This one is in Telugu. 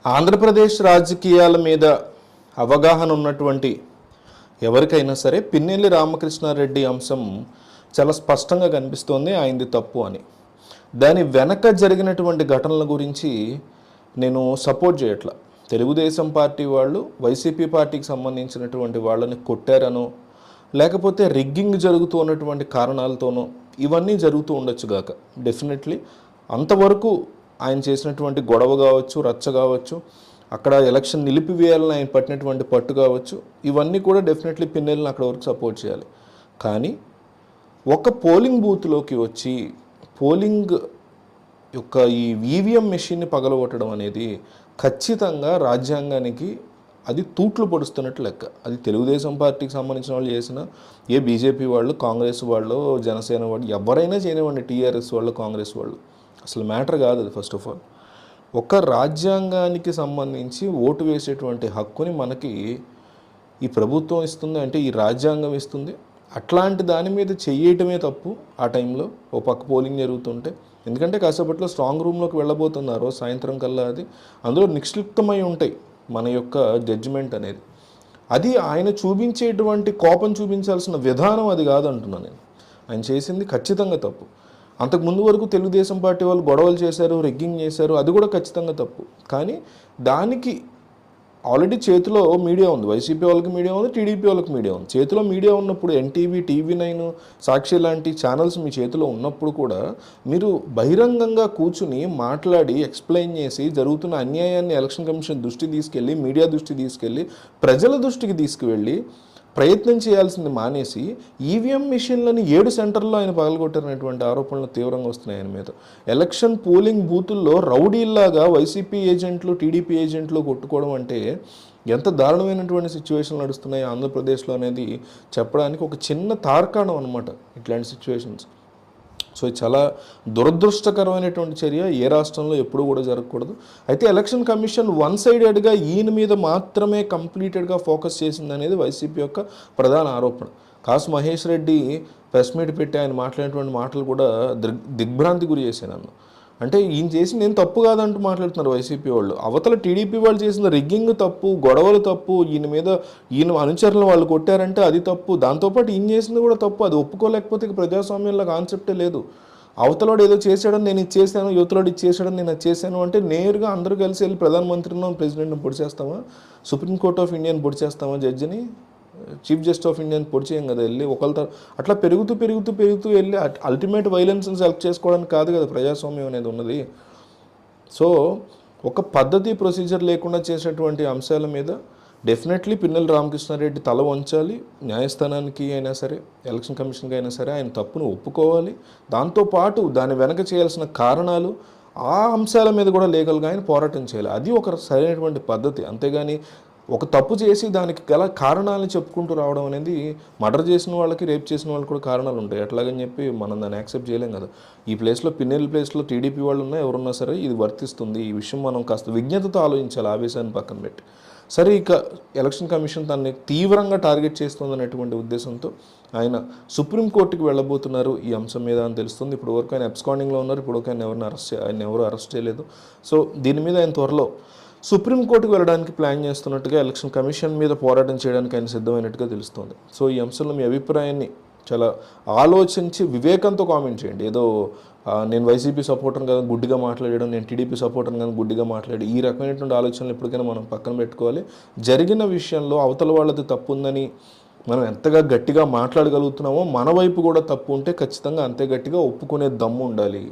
ఆంధ్రప్రదేశ్ రాజకీయాల మీద అవగాహన ఉన్నటువంటి ఎవరికైనా సరే పిన్నెల్లి రామకృష్ణారెడ్డి అంశం చాలా స్పష్టంగా కనిపిస్తోంది, ఆయనది తప్పు అని. దాని వెనక జరిగినటువంటి ఘటనల గురించి నేను సపోర్ట్ చేయట్లా. తెలుగుదేశం పార్టీ వాళ్ళు వైసీపీ పార్టీకి సంబంధించినటువంటి వాళ్ళని కొట్టారనో, లేకపోతే రిగ్గింగ్ జరుగుతూ ఉన్నటువంటి కారణాలతోనో ఇవన్నీ జరుగుతూ ఉండొచ్చు గాక. డెఫినెట్లీ అంతవరకు ఆయన చేసినటువంటి గొడవ కావచ్చు, రచ్చ కావచ్చు, అక్కడ ఎలక్షన్ నిలిపివేయాలని ఆయన పట్టినటువంటి పట్టు కావచ్చు, ఇవన్నీ కూడా డెఫినెట్లీ పిన్నెల్ని అక్కడ వరకు సపోర్ట్ చేయాలి. కానీ ఒక పోలింగ్ బూత్లోకి వచ్చి పోలింగ్ యొక్క ఈ ఈవీఎం మెషిన్ని పగలగొట్టడం అనేది ఖచ్చితంగా రాజ్యాంగానికి అది తూట్లు పొడుస్తున్నట్టు లెక్క. అది తెలుగుదేశం పార్టీకి సంబంధించిన వాళ్ళు చేసిన, ఏ బీజేపీ వాళ్ళు, కాంగ్రెస్ వాళ్ళు, జనసేన వాళ్ళు, ఎవరైనా చేయనివ్వండి, టీఆర్ఎస్ వాళ్ళు, కాంగ్రెస్ వాళ్ళు, అసలు మ్యాటర్ కాదు అది. ఫస్ట్ ఆఫ్ ఆల్ ఒక రాజ్యాంగానికి సంబంధించి ఓటు వేసేటువంటి హక్కుని మనకి ఈ ప్రభుత్వం ఇస్తుంది, అంటే ఈ రాజ్యాంగం ఇస్తుంది. అట్లాంటి దాని మీద చెయ్యటమే తప్పు ఆ టైంలో ఓ పక్క పోలింగ్ జరుగుతుంటే. ఎందుకంటే కాసేపట్లో స్ట్రాంగ్ రూమ్లోకి వెళ్ళబోతున్నారు సాయంత్రం కల్లా. అది అందులో నిక్షిప్తమై ఉంటాయి మన యొక్క జడ్జిమెంట్ అనేది. అది ఆయన చూపించేటువంటి కోపం చూపించాల్సిన విధానం అది కాదంటున్నాను నేను. ఆయన చేసింది ఖచ్చితంగా తప్పు. అంతకుముందు వరకు తెలుగుదేశం పార్టీ వాళ్ళు గొడవలు చేశారు, రిగ్గింగ్ చేశారు, అది కూడా ఖచ్చితంగా తప్పు. కానీ దానికి ఆల్రెడీ చేతిలో మీడియా ఉంది, వైసీపీ వాళ్ళకి మీడియా ఉంది, టీడీపీ వాళ్ళకి మీడియా ఉంది. చేతిలో మీడియా ఉన్నప్పుడు ఎన్టీవీ, టీవీ9, సాక్షి లాంటి ఛానల్స్ మీ చేతిలో ఉన్నప్పుడు కూడా మీరు బహిరంగంగా కూర్చుని మాట్లాడి ఎక్స్ప్లెయిన్ చేసి జరుగుతున్న అన్యాయాన్ని ఎలక్షన్ కమిషన్ దృష్టికి తీసుకెళ్ళి, మీడియా దృష్టికి తీసుకెళ్ళి, ప్రజల దృష్టికి తీసుకువెళ్ళి ప్రయత్నం చేయాల్సింది మానేసి ఈవీఎం మిషన్లని 7 సెంటర్లో ఆయన పగలగొట్టారనేటువంటి ఆరోపణలు తీవ్రంగా వస్తున్నాయి ఆయన మీద. ఎలక్షన్ పోలింగ్ బూతుల్లో రౌడీల్లాగా వైసీపీ ఏజెంట్లు, టీడీపీ ఏజెంట్లు కొట్టుకోవడం అంటే ఎంత దారుణమైనటువంటి సిచ్యువేషన్లు నడుస్తున్నాయి ఆంధ్రప్రదేశ్లో అనేది చెప్పడానికి ఒక చిన్న తార్కాణం అనమాట ఇట్లాంటి సిచ్యువేషన్స్. సో చాలా దురదృష్టకరమైనటువంటి చర్య, ఏ రాష్ట్రంలో ఎప్పుడూ కూడా జరగకూడదు. అయితే ఎలక్షన్ కమిషన్ వన్ సైడెడ్గా ఈయన మీద మాత్రమే కంప్లీటెడ్గా ఫోకస్ చేసింది అనేది వైసీపీ యొక్క ప్రధాన ఆరోపణ. కాసు మహేష్ రెడ్డి ప్రెస్ మీట్ పెట్టి ఆయన మాట్లాడినటువంటి మాటలు కూడా దిగ్భ్రాంతి గురి చేశాను నన్ను. అంటే ఈయన చేసి నేను తప్పు కాదంటూ మాట్లాడుతున్నారు వైసీపీ వాళ్ళు. అవతల టీడీపీ వాళ్ళు చేసిన రిగ్గింగ్ తప్పు, గొడవలు తప్పు, ఈయన అనుచరులు వాళ్ళు కొట్టారంటే అది తప్పు. దాంతోపాటు ఈయన చేసింది కూడా తప్పు. అది ఒప్పుకోలేకపోతే ప్రజాస్వామ్యంలో కాన్సెప్టే లేదు. అవతలోడు ఏదో చేశాడని నేను ఇది చేశాను, యువతలోడు ఇది చేశాడని నేను అది చేశాను అంటే నేరుగా అందరూ కలిసి వెళ్ళి ప్రధానమంత్రిని, ప్రెసిడెంట్ని పొడి చేస్తామా, సుప్రీంకోర్ట్ ఆఫ్ ఇండియాని పొడి చేస్తామా, జడ్జిని, చీఫ్ జస్టిస్ ఆఫ్ ఇండియాని పొడి చేయం కదా వెళ్ళి ఒకళ్ళతో. అట్లా పెరుగుతూ వెళ్ళి అల్టిమేట్ వైలెన్స్ని సెలెక్ట్ చేసుకోవడానికి కాదు కదా ప్రజాస్వామ్యం అనేది ఉన్నది. సో ఒక పద్ధతి, ప్రొసీజర్ లేకుండా చేసేటువంటి అంశాల మీద డెఫినెట్లీ పిన్నెల్లి రామకృష్ణారెడ్డి తల వంచాలి. న్యాయస్థానానికి అయినా సరే, ఎలక్షన్ కమిషన్కి అయినా సరే ఆయన తప్పును ఒప్పుకోవాలి. దాంతోపాటు దాని వెనక చేయాల్సిన కారణాలు, ఆ అంశాల మీద కూడా లీగల్గా ఆయన పోరాటం చేయాలి. అది ఒక సరైనటువంటి పద్ధతి. అంతేగాని ఒక తప్పు చేసి దానికి గల కారణాలను చెప్పుకుంటూ రావడం అనేది, మర్డర్ చేసిన వాళ్ళకి, రేప్ చేసిన వాళ్ళకి కూడా కారణాలు ఉంటాయి. ఎట్లాగని చెప్పి మనం దాన్ని యాక్సెప్ట్ చేయలేం కదా. ఈ ప్లేస్లో, పిన్నెల్లి ప్లేస్లో టీడీపీ వాళ్ళు ఉన్నా, ఎవరున్నా సరే ఇది వర్తిస్తుంది. ఈ విషయం మనం కాస్త విజ్ఞతతో ఆలోచించాలి, ఆవేశాన్ని పక్కన పెట్టి. సరే, ఇక ఎలక్షన్ కమిషన్ తనని తీవ్రంగా టార్గెట్ చేస్తుందనేటువంటి ఉద్దేశంతో ఆయన సుప్రీంకోర్టుకి వెళ్ళబోతున్నారు ఈ అంశం మీద అని తెలుస్తుంది. ఇప్పుడు వరకు ఆయన అబ్స్కాండింగ్లో ఉన్నారు. ఇప్పుడు వరకు ఆయన ఎవరు అరెస్ట్ చేయలేదు. సో దీని మీద ఆయన త్వరలో సుప్రీంకోర్టుకు వెళ్ళడానికి ప్లాన్ చేస్తున్నట్టుగా, ఎలక్షన్ కమిషన్ మీద పోరాటం చేయడానికి ఆయన సిద్ధమైనట్టుగా తెలుస్తుంది. సో ఈ అంశంలో మీ అభిప్రాయాన్ని చాలా ఆలోచించి వివేకంతో కామెంట్ చేయండి. ఏదో నేను వైసీపీ సపోర్టర్ని కదా గుడ్డిగా మాట్లాడడం, నేను టీడీపీ సపోర్టర్ని కదా గుడ్డిగా మాట్లాడి, ఈ రకమైనటువంటి ఆలోచనలు ఎప్పటికైనా మనం పక్కన పెట్టుకోవాలి. జరిగిన విషయంలో అవతల వాళ్ళది తప్పు ఉందని మనం ఎంతగా గట్టిగా మాట్లాడగలుగుతున్నామో, మన వైపు కూడా తప్పు ఉంటే ఖచ్చితంగా అంతే గట్టిగా ఒప్పుకునే దమ్ము ఉండాలి.